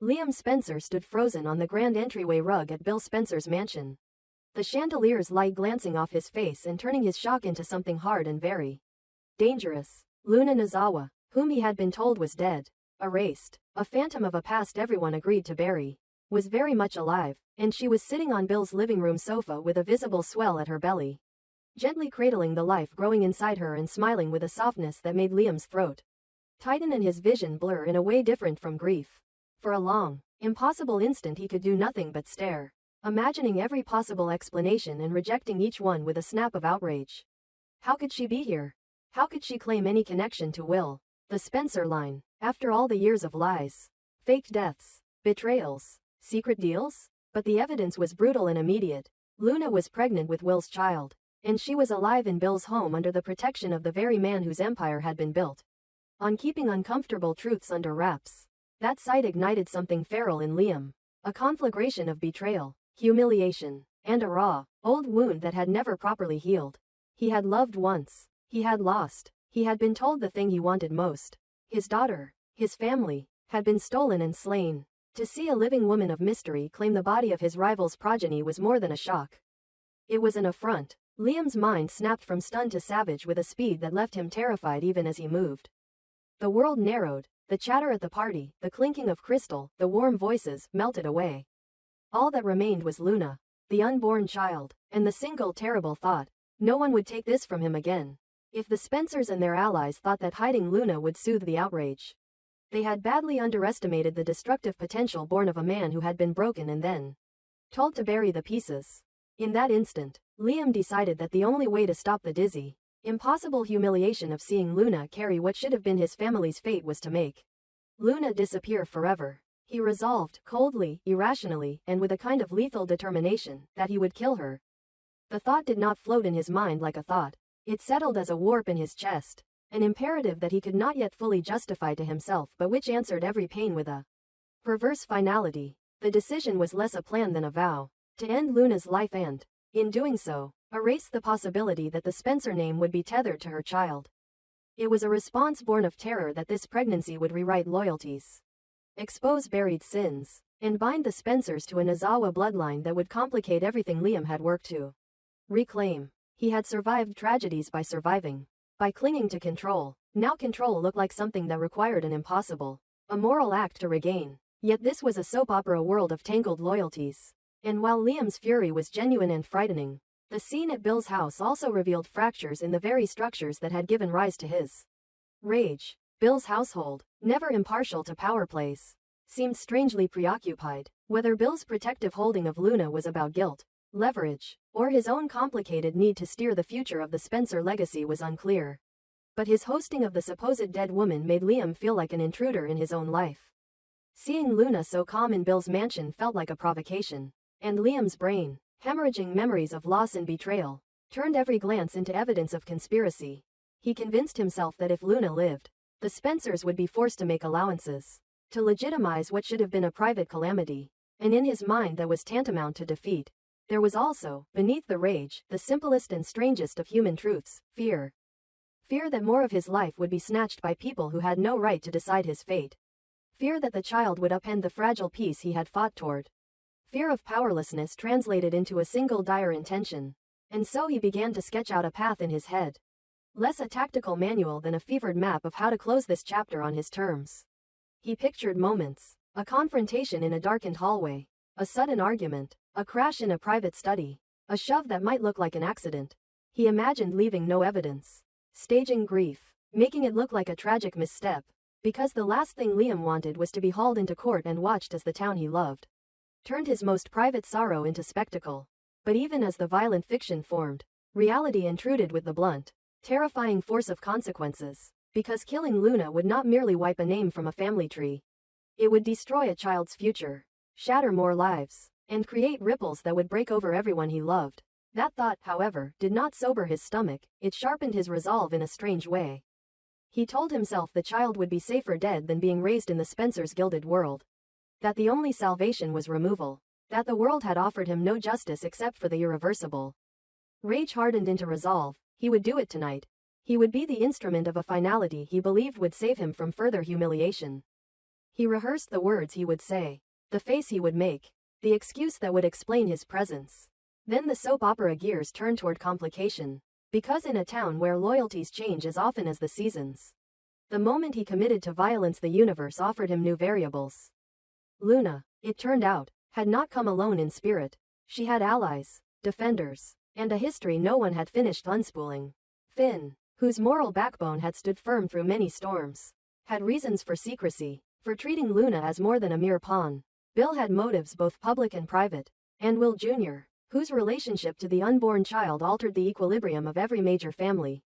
Liam Spencer stood frozen on the grand entryway rug at Bill Spencer's mansion. The chandelier's light glancing off his face and turning his shock into something hard and very dangerous. Luna Nozawa, whom he had been told was dead, erased, a phantom of a past everyone agreed to bury, was very much alive, and she was sitting on Bill's living room sofa with a visible swell at her belly, gently cradling the life growing inside her and smiling with a softness that made Liam's throat tighten and his vision blur in a way different from grief. For a long, impossible instant he could do nothing but stare, imagining every possible explanation and rejecting each one with a snap of outrage. How could she be here? How could she claim any connection to Will, the Spencer line, after all the years of lies, faked deaths, betrayals, secret deals? But the evidence was brutal and immediate. Luna was pregnant with Will's child, and she was alive in Bill's home under the protection of the very man whose empire had been built on keeping uncomfortable truths under wraps. That sight ignited something feral in Liam, a conflagration of betrayal, humiliation, and a raw, old wound that had never properly healed. He had loved once. He had lost. He had been told the thing he wanted most. His daughter, his family, had been stolen and slain. To see a living woman of mystery claim the body of his rival's progeny was more than a shock. It was an affront. Liam's mind snapped from stunned to savage with a speed that left him terrified even as he moved. The world narrowed. The chatter at the party, the clinking of crystal, the warm voices, melted away. All that remained was Luna, the unborn child, and the single terrible thought: no one would take this from him again. If the Spencers and their allies thought that hiding Luna would soothe the outrage, they had badly underestimated the destructive potential born of a man who had been broken and then told to bury the pieces. In that instant, Liam decided that the only way to stop the dizzy, impossible humiliation of seeing Luna carry what should have been his family's fate was to make Luna disappear forever. He resolved, coldly, irrationally, and with a kind of lethal determination, that he would kill her. The thought did not float in his mind like a thought. It settled as a warp in his chest, an imperative that he could not yet fully justify to himself but which answered every pain with a perverse finality. The decision was less a plan than a vow, to end Luna's life and, in doing so, erase the possibility that the Spencer name would be tethered to her child. It was a response born of terror that this pregnancy would rewrite loyalties, expose buried sins, and bind the Spencers to a Nozawa bloodline that would complicate everything Liam had worked to reclaim. He had survived tragedies by surviving, by clinging to control. Now control looked like something that required an impossible, a moral act to regain. Yet this was a soap opera world of tangled loyalties. And while Liam's fury was genuine and frightening, the scene at Bill's house also revealed fractures in the very structures that had given rise to his rage. Bill's household, never impartial to power plays, seemed strangely preoccupied. Whether Bill's protective holding of Luna was about guilt, leverage, or his own complicated need to steer the future of the Spencer legacy was unclear. But his hosting of the supposed dead woman made Liam feel like an intruder in his own life. Seeing Luna so calm in Bill's mansion felt like a provocation, and Liam's brain, hemorrhaging memories of loss and betrayal, turned every glance into evidence of conspiracy. He convinced himself that if Luna lived, the Spencers would be forced to make allowances to legitimize what should have been a private calamity, and in his mind that was tantamount to defeat. There was also, beneath the rage, the simplest and strangest of human truths: fear. Fear that more of his life would be snatched by people who had no right to decide his fate. Fear that the child would upend the fragile peace he had fought toward. Fear of powerlessness translated into a single dire intention. And so he began to sketch out a path in his head. Less a tactical manual than a fevered map of how to close this chapter on his terms. He pictured moments: a confrontation in a darkened hallway, a sudden argument, a crash in a private study, a shove that might look like an accident. He imagined leaving no evidence, staging grief, making it look like a tragic misstep, because the last thing Liam wanted was to be hauled into court and watched as the town he loved turned his most private sorrow into spectacle. But even as the violent fiction formed, reality intruded with the blunt, terrifying force of consequences, because killing Luna would not merely wipe a name from a family tree. It would destroy a child's future, shatter more lives, and create ripples that would break over everyone he loved. That thought, however, did not sober his stomach. It sharpened his resolve in a strange way. He told himself the child would be safer dead than being raised in the Spencers' gilded world. That the only salvation was removal. That the world had offered him no justice except for the irreversible. Rage hardened into resolve. He would do it tonight. He would be the instrument of a finality he believed would save him from further humiliation. He rehearsed the words he would say, the face he would make, the excuse that would explain his presence. Then the soap opera gears turned toward complication. Because in a town where loyalties change as often as the seasons, the moment he committed to violence, the universe offered him new variables. Luna, it turned out, had not come alone in spirit. She had allies, defenders, and a history no one had finished unspooling. Finn, whose moral backbone had stood firm through many storms, had reasons for secrecy, for treating Luna as more than a mere pawn. Bill had motives both public and private. And Will Jr., whose relationship to the unborn child altered the equilibrium of every major family,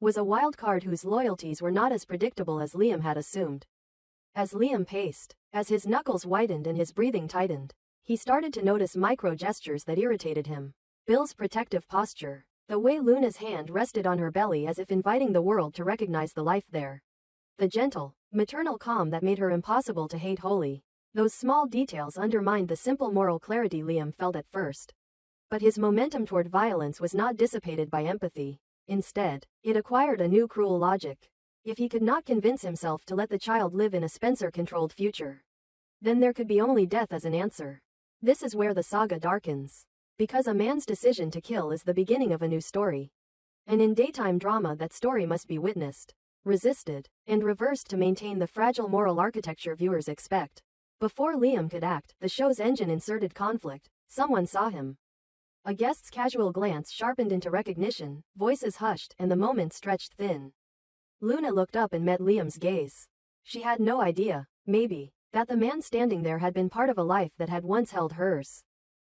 was a wild card whose loyalties were not as predictable as Liam had assumed. As Liam paced, as his knuckles widened and his breathing tightened, he started to notice micro gestures that irritated him. Bill's protective posture, the way Luna's hand rested on her belly as if inviting the world to recognize the life there. The gentle, maternal calm that made her impossible to hate wholly. Those small details undermined the simple moral clarity Liam felt at first. But his momentum toward violence was not dissipated by empathy. Instead, it acquired a new cruel logic. If he could not convince himself to let the child live in a Spencer-controlled future, then there could be only death as an answer. This is where the saga darkens. Because a man's decision to kill is the beginning of a new story. And in daytime drama, that story must be witnessed, resisted, and reversed to maintain the fragile moral architecture viewers expect. Before Liam could act, the show's engine inserted conflict. Someone saw him. A guest's casual glance sharpened into recognition, voices hushed, and the moment stretched thin. Luna looked up and met Liam's gaze. She had no idea, maybe, that the man standing there had been part of a life that had once held hers.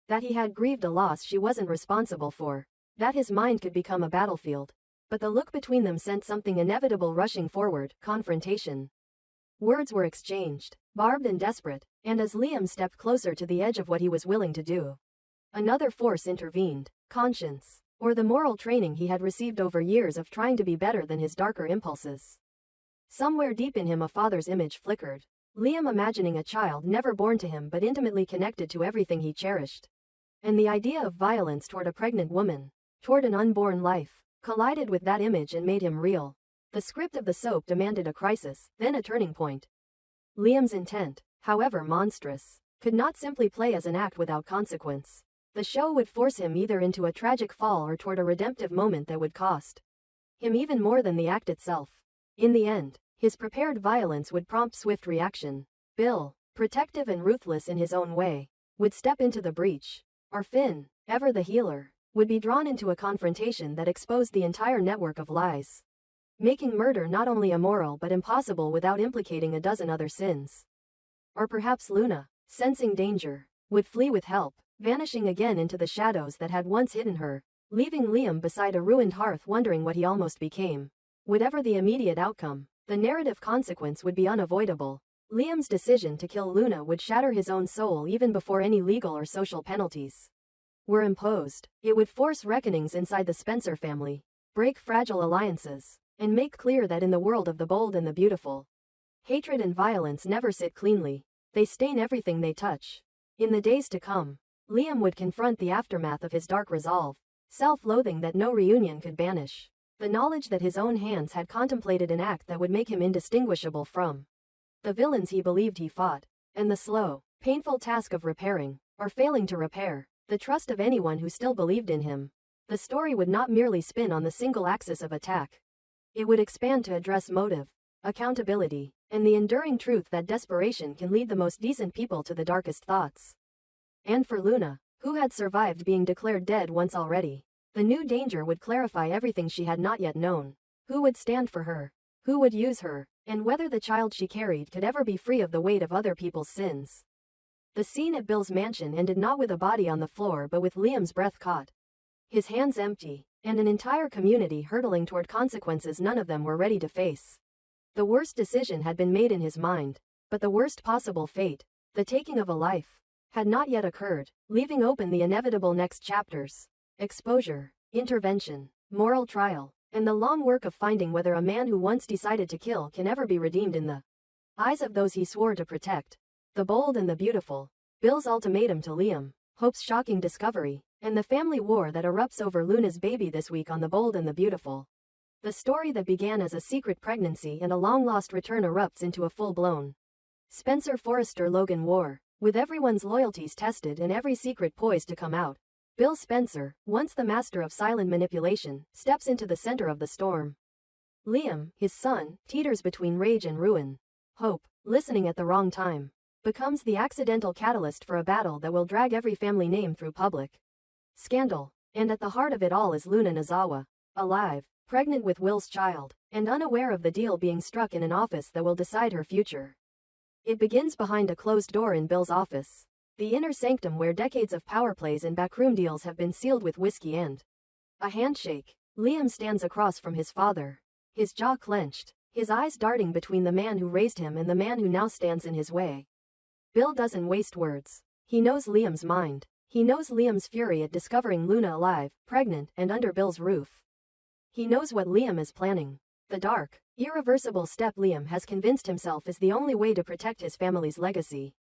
That he had grieved a loss she wasn't responsible for. That his mind could become a battlefield. But the look between them sent something inevitable rushing forward, confrontation. Words were exchanged, barbed and desperate, and as Liam stepped closer to the edge of what he was willing to do, another force intervened, conscience, or the moral training he had received over years of trying to be better than his darker impulses. Somewhere deep in him a father's image flickered. Liam imagining a child never born to him but intimately connected to everything he cherished. And the idea of violence toward a pregnant woman, toward an unborn life, collided with that image and made him reel. The script of the soap demanded a crisis, then a turning point. Liam's intent, however monstrous, could not simply play as an act without consequence. The show would force him either into a tragic fall or toward a redemptive moment that would cost him even more than the act itself. In the end, his prepared violence would prompt swift reaction. Bill, protective and ruthless in his own way, would step into the breach. Or Finn, ever the healer, would be drawn into a confrontation that exposed the entire network of lies, making murder not only immoral but impossible without implicating a dozen other sins. Or perhaps Luna, sensing danger, would flee with help, vanishing again into the shadows that had once hidden her, leaving Liam beside a ruined hearth wondering what he almost became. Whatever the immediate outcome, the narrative consequence would be unavoidable. Liam's decision to kill Luna would shatter his own soul even before any legal or social penalties were imposed. It would force reckonings inside the Spencer family, break fragile alliances, and make clear that in the world of the bold and the beautiful, hatred and violence never sit cleanly. They stain everything they touch. In the days to come, Liam would confront the aftermath of his dark resolve, self-loathing that no reunion could banish, the knowledge that his own hands had contemplated an act that would make him indistinguishable from the villains he believed he fought, and the slow, painful task of repairing, or failing to repair, the trust of anyone who still believed in him. The story would not merely spin on the single axis of attack. It would expand to address motive, accountability, and the enduring truth that desperation can lead the most decent people to the darkest thoughts. And for Luna, who had survived being declared dead once already, the new danger would clarify everything she had not yet known. Who would stand for her? Who would use her? And whether the child she carried could ever be free of the weight of other people's sins. The scene at Bill's mansion ended not with a body on the floor but with Liam's breath caught, his hands empty, and an entire community hurtling toward consequences none of them were ready to face. The worst decision had been made in his mind, but the worst possible fate, the taking of a life, had not yet occurred, leaving open the inevitable next chapters. Exposure, intervention, moral trial, and the long work of finding whether a man who once decided to kill can ever be redeemed in the eyes of those he swore to protect. The bold and the beautiful, Bill's ultimatum to Liam, Hope's shocking discovery, and the family war that erupts over Luna's baby this week on The Bold and the Beautiful. The story that began as a secret pregnancy and a long-lost return erupts into a full-blown Spencer Forrester-Logan War. With everyone's loyalties tested and every secret poised to come out, Bill Spencer, once the master of silent manipulation, steps into the center of the storm. Liam, his son, teeters between rage and ruin. Hope, listening at the wrong time, becomes the accidental catalyst for a battle that will drag every family name through public scandal. And at the heart of it all is Luna Nozawa, alive, pregnant with Will's child, and unaware of the deal being struck in an office that will decide her future. It begins behind a closed door in Bill's office, the inner sanctum where decades of power plays and backroom deals have been sealed with whiskey and a handshake. Liam stands across from his father, his jaw clenched, his eyes darting between the man who raised him and the man who now stands in his way. Bill doesn't waste words. He knows Liam's mind. He knows Liam's fury at discovering Luna alive, pregnant, and under Bill's roof. He knows what Liam is planning. The dark, irreversible step Liam has convinced himself is the only way to protect his family's legacy.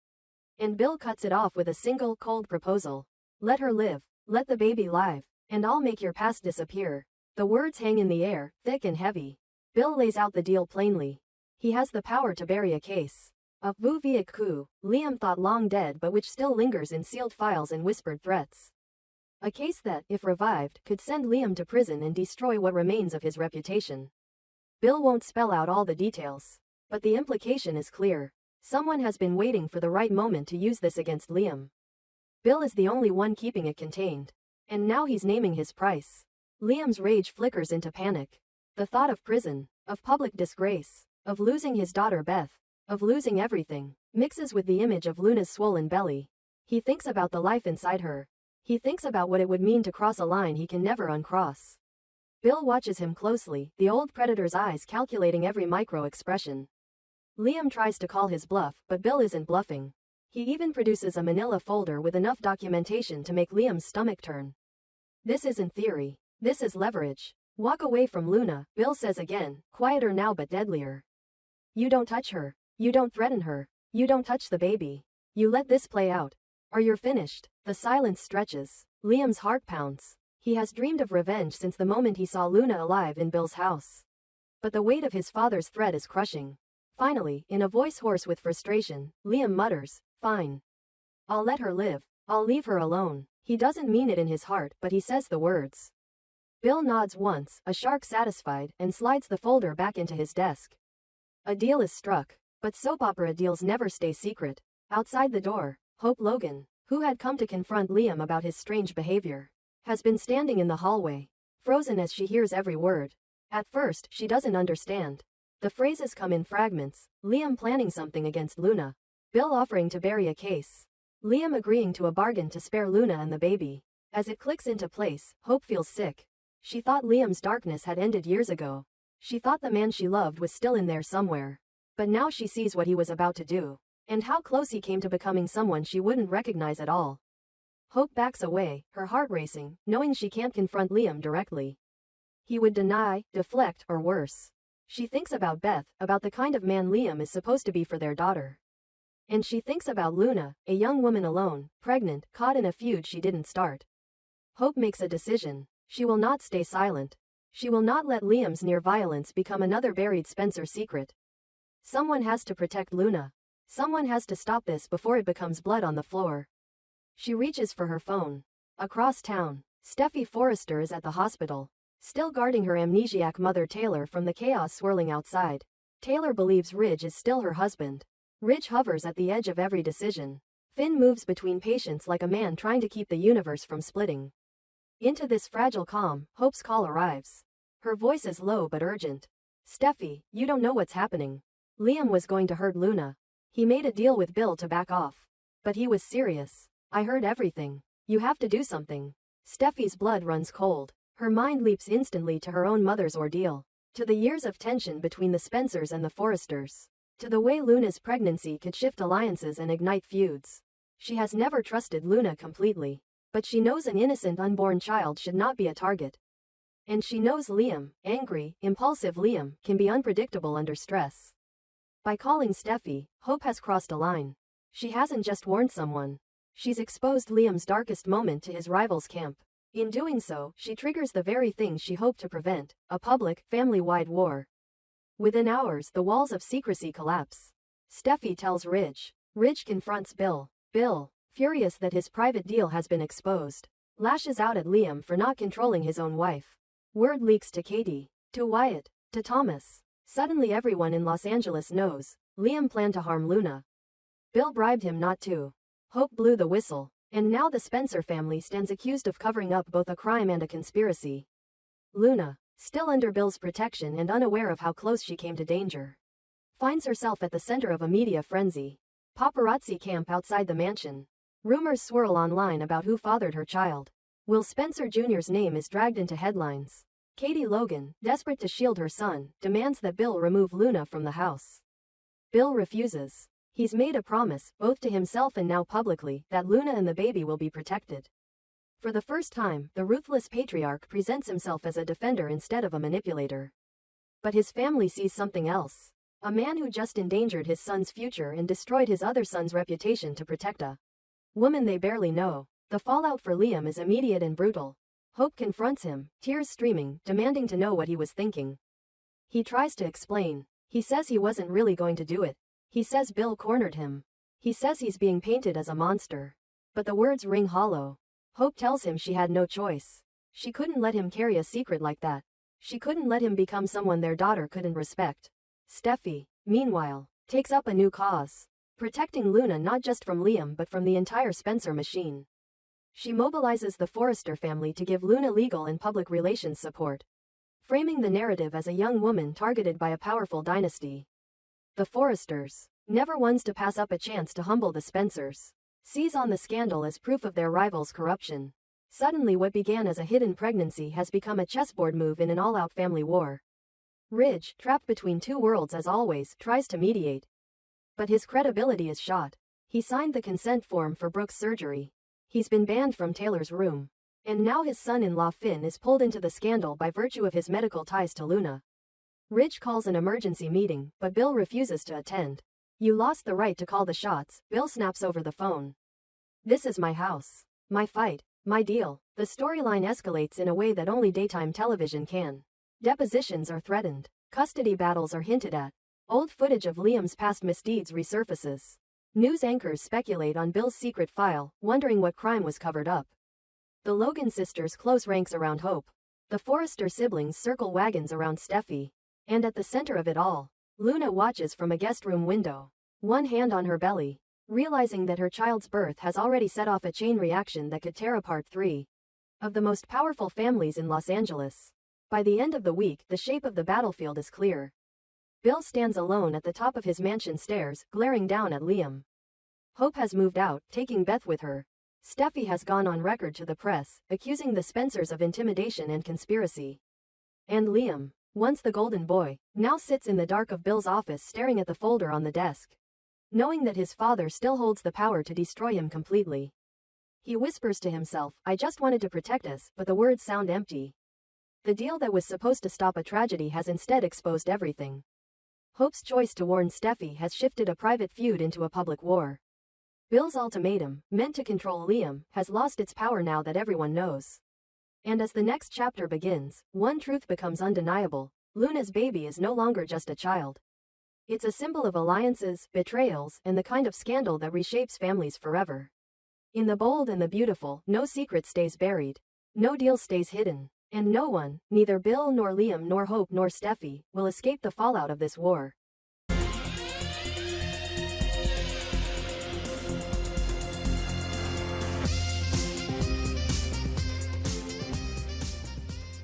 And Bill cuts it off with a single, cold proposal. Let her live, let the baby live, and I'll make your past disappear. The words hang in the air, thick and heavy. Bill lays out the deal plainly. He has the power to bury a case. A vieux coup, Liam thought long dead but which still lingers in sealed files and whispered threats. A case that, if revived, could send Liam to prison and destroy what remains of his reputation. Bill won't spell out all the details, but the implication is clear. Someone has been waiting for the right moment to use this against Liam. Bill is the only one keeping it contained. And now he's naming his price. Liam's rage flickers into panic. The thought of prison, of public disgrace, of losing his daughter Beth, of losing everything, mixes with the image of Luna's swollen belly. He thinks about the life inside her. He thinks about what it would mean to cross a line he can never uncross. Bill watches him closely, the old predator's eyes calculating every micro-expression. Liam tries to call his bluff, but Bill isn't bluffing. He even produces a manila folder with enough documentation to make Liam's stomach turn. This isn't theory. This is leverage. Walk away from Luna, Bill says again, quieter now but deadlier. You don't touch her. You don't threaten her. You don't touch the baby. You let this play out. Or you're finished. The silence stretches. Liam's heart pounds. He has dreamed of revenge since the moment he saw Luna alive in Bill's house. But the weight of his father's threat is crushing. Finally, in a voice hoarse with frustration, Liam mutters, "Fine. I'll let her live. I'll leave her alone." He doesn't mean it in his heart, but he says the words. Bill nods once, a shark satisfied, and slides the folder back into his desk. A deal is struck. But soap opera deals never stay secret. Outside the door, Hope Logan, who had come to confront Liam about his strange behavior, has been standing in the hallway, frozen as she hears every word. At first, she doesn't understand. The phrases come in fragments, Liam planning something against Luna, Bill offering to bury a case, Liam agreeing to a bargain to spare Luna and the baby. As it clicks into place, Hope feels sick. She thought Liam's darkness had ended years ago. She thought the man she loved was still in there somewhere. But now she sees what he was about to do, and how close he came to becoming someone she wouldn't recognize at all. Hope backs away, her heart racing, knowing she can't confront Liam directly. He would deny, deflect, or worse. She thinks about Beth, about the kind of man Liam is supposed to be for their daughter. And she thinks about Luna, a young woman alone, pregnant, caught in a feud she didn't start. Hope makes a decision. She will not stay silent. She will not let Liam's near violence become another buried Spencer secret. Someone has to protect Luna. Someone has to stop this before it becomes blood on the floor. She reaches for her phone. Across town, Steffi Forrester is at the hospital, still guarding her amnesiac mother Taylor from the chaos swirling outside. Taylor believes Ridge is still her husband. Ridge hovers at the edge of every decision. Finn moves between patients like a man trying to keep the universe from splitting. Into this fragile calm, Hope's call arrives. Her voice is low but urgent. Steffi, you don't know what's happening. Liam was going to hurt Luna. He made a deal with Bill to back off. But he was serious. I heard everything. You have to do something. Steffi's blood runs cold. Her mind leaps instantly to her own mother's ordeal. To the years of tension between the Spencers and the Forresters. To the way Luna's pregnancy could shift alliances and ignite feuds. She has never trusted Luna completely. But she knows an innocent unborn child should not be a target. And she knows Liam, angry, impulsive Liam, can be unpredictable under stress. By calling Steffi, Hope has crossed a line. She hasn't just warned someone. She's exposed Liam's darkest moment to his rival's camp. In doing so, she triggers the very thing she hoped to prevent, a public, family-wide war. Within hours, the walls of secrecy collapse. Steffi tells Ridge. Ridge confronts Bill. Bill, furious that his private deal has been exposed, lashes out at Liam for not controlling his own wife. Word leaks to Katie, to Wyatt, to Thomas. Suddenly everyone in Los Angeles knows Liam planned to harm Luna. Bill bribed him not to. Hope blew the whistle, and now the Spencer family stands accused of covering up both a crime and a conspiracy. Luna, still under Bill's protection and unaware of how close she came to danger, finds herself at the center of a media frenzy. Paparazzi camp outside the mansion. Rumors swirl online about who fathered her child. Will Spencer Jr.'s name is dragged into headlines. Katie Logan, desperate to shield her son, demands that Bill remove Luna from the house. Bill refuses. He's made a promise, both to himself and now publicly, that Luna and the baby will be protected. For the first time, the ruthless patriarch presents himself as a defender instead of a manipulator. But his family sees something else. A man who just endangered his son's future and destroyed his other son's reputation to protect a woman they barely know. The fallout for Liam is immediate and brutal. Hope confronts him, tears streaming, demanding to know what he was thinking. He tries to explain. He says he wasn't really going to do it. He says Bill cornered him. He says he's being painted as a monster. But the words ring hollow. Hope tells him she had no choice. She couldn't let him carry a secret like that. She couldn't let him become someone their daughter couldn't respect. Steffi, meanwhile, takes up a new cause. Protecting Luna not just from Liam but from the entire Spencer machine. She mobilizes the Forrester family to give Luna legal and public relations support, framing the narrative as a young woman targeted by a powerful dynasty. The Forresters, never ones to pass up a chance to humble the Spencers, seize on the scandal as proof of their rivals' corruption. Suddenly what began as a hidden pregnancy has become a chessboard move in an all-out family war. Ridge, trapped between two worlds as always, tries to mediate. But his credibility is shot. He signed the consent form for Brooke's surgery. He's been banned from Taylor's room. And now his son-in-law Finn is pulled into the scandal by virtue of his medical ties to Luna. Ridge calls an emergency meeting, but Bill refuses to attend. You lost the right to call the shots, Bill snaps over the phone. This is my house. My fight. My deal. The storyline escalates in a way that only daytime television can. Depositions are threatened. Custody battles are hinted at. Old footage of Liam's past misdeeds resurfaces. News anchors speculate on Bill's secret file, wondering what crime was covered up. The Logan sisters close ranks around Hope. The Forrester siblings circle wagons around Steffi. And at the center of it all, Luna watches from a guest room window, one hand on her belly, realizing that her child's birth has already set off a chain reaction that could tear apart three of the most powerful families in Los Angeles. By the end of the week, the shape of the battlefield is clear. Bill stands alone at the top of his mansion stairs, glaring down at Liam. Hope has moved out, taking Beth with her. Steffi has gone on record to the press, accusing the Spencers of intimidation and conspiracy. And Liam, once the golden boy, now sits in the dark of Bill's office staring at the folder on the desk, knowing that his father still holds the power to destroy him completely. He whispers to himself, I just wanted to protect us, but the words sound empty. The deal that was supposed to stop a tragedy has instead exposed everything. Hope's choice to warn Steffi has shifted a private feud into a public war. Bill's ultimatum, meant to control Liam, has lost its power now that everyone knows. And as the next chapter begins, one truth becomes undeniable. Luna's baby is no longer just a child. It's a symbol of alliances, betrayals, and the kind of scandal that reshapes families forever. In the bold and the beautiful, no secret stays buried. No deal stays hidden. And no one, neither Bill nor Liam nor Hope nor Steffi, will escape the fallout of this war.